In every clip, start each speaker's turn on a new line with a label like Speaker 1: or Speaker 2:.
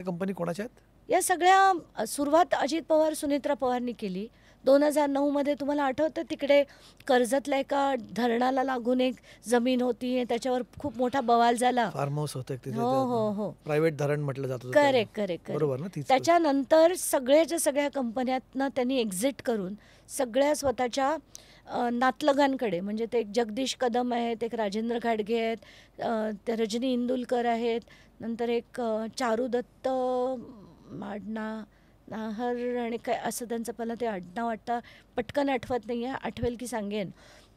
Speaker 1: Company कोणाच्या आहेत?
Speaker 2: या सगळ्या सुरुवात अजित पवार सुनेत्रा पवारनी केली 2009 मध्ये. तुम्हाला आठवतं तिकडे कर्जतला एका धरणाला लागून एक जमीन होती, त्याच्यावर खूप मोठा बवाल झाला.
Speaker 1: फार्म हाऊस होतं तिथे.
Speaker 2: हो हो हो,
Speaker 1: प्रायव्हेट धरण म्हटलं जात होतं.
Speaker 2: करेक्ट करेक्ट
Speaker 1: बरोबर ना.
Speaker 2: त्याच्यानंतर सगळ्याच्या सगळ्या कंपन्यांना त्यांनी एक्झिट करून सगळ्या स्वतःच्या नातलगांकडे, म्हणजे ते एक जगदीश कदम आहेत, एक राजेंद्र घाडगे आहेत, ते रजनी इंदुलकर आहेत, नंतर एक चारू दत्त नाहर आणि काय असं त्यांचं, मला ते आडनाव पटकन आठवत नाही आहे, आठवेल की सांगेन.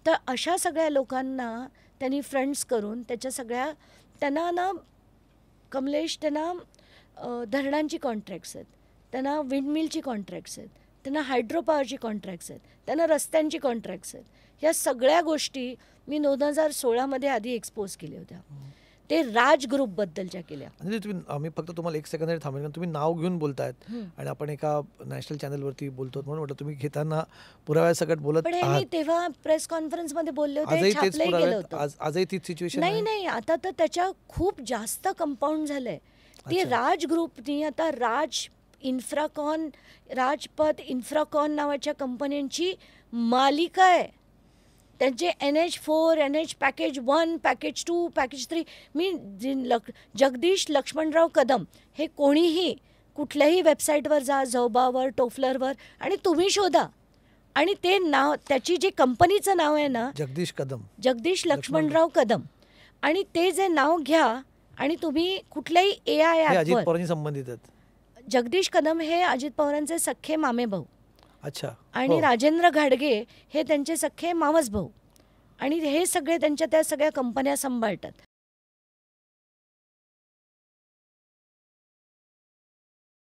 Speaker 2: तर अशा सगळ्या लोकांना त्यांनी फ्रंट्स करून त्याच्या सगळ्या, त्यांना ना कमलेश, त्यांना धरणांची कॉन्ट्रॅक्ट्स आहेत, त्यांना विंडमिलची कॉन्ट्रॅक्ट्स आहेत, त्यांना हायड्रो पॉवरची कॉन्ट्रॅक्ट्स आहेत, त्यांना रस्त्यांची कॉन्ट्रॅक्ट्स आहेत. ह्या सगळ्या गोष्टी मी 2016 मध्ये आधी एक्सपोज केल्या होत्या. ते राज ग्रुपबद्दलच्या केल्या.
Speaker 1: म्हणजे तुम्ही, आम्ही फक्त तुम्हाला एक सेकंद थांबेल, तुम्ही नाव घेऊन बोलतायत आणि आपण एका नॅशनल चॅनलवरती बोलतो म्हणून म्हटलं तुम्ही घेताना पुराव्यासकट बोलत
Speaker 2: आहात. मी तेव्हा प्रेस कॉन्फरन्स मध्ये बोलले होते, छापलंही गेलं होतं.
Speaker 1: आजही तीच सिच्युएशन
Speaker 2: नाही, आता तर त्याच्या खूप जास्त कंपाऊंड झालंय. ती राज ग्रुपनी आता इन्फ्राकॉन, राजपथ इन्फ्राकॉन नावाच्या कंपन्यांची मालिका आहे. त्यांचे NH4, NH package 1, package 2, package 3. मी जगदीश लक्ष्मणराव कदम हे कोणीही कुठल्याही वेबसाईटवर जा, झोबावर, टोफलरवर, आणि तुम्ही शोधा, आणि ते नाव, त्याची जे कंपनीचं नाव आहे ना, जगदीश लक्ष्मणराव कदम, आणि ते जे नाव घ्या आणि तुम्ही कुठल्याही AI ॲपवर,
Speaker 1: संबंधित आहेत.
Speaker 2: जगदीश कदम हे अजित पवारांचे सख्खे मामे भाऊ.
Speaker 1: अच्छा.
Speaker 2: आणि राजेंद्र घाडगे हे त्यांचे सख्खे मावस भाऊ, आणि हे सगळे त्यांच्या त्या सगळ्या कंपन्या सांभाळतात.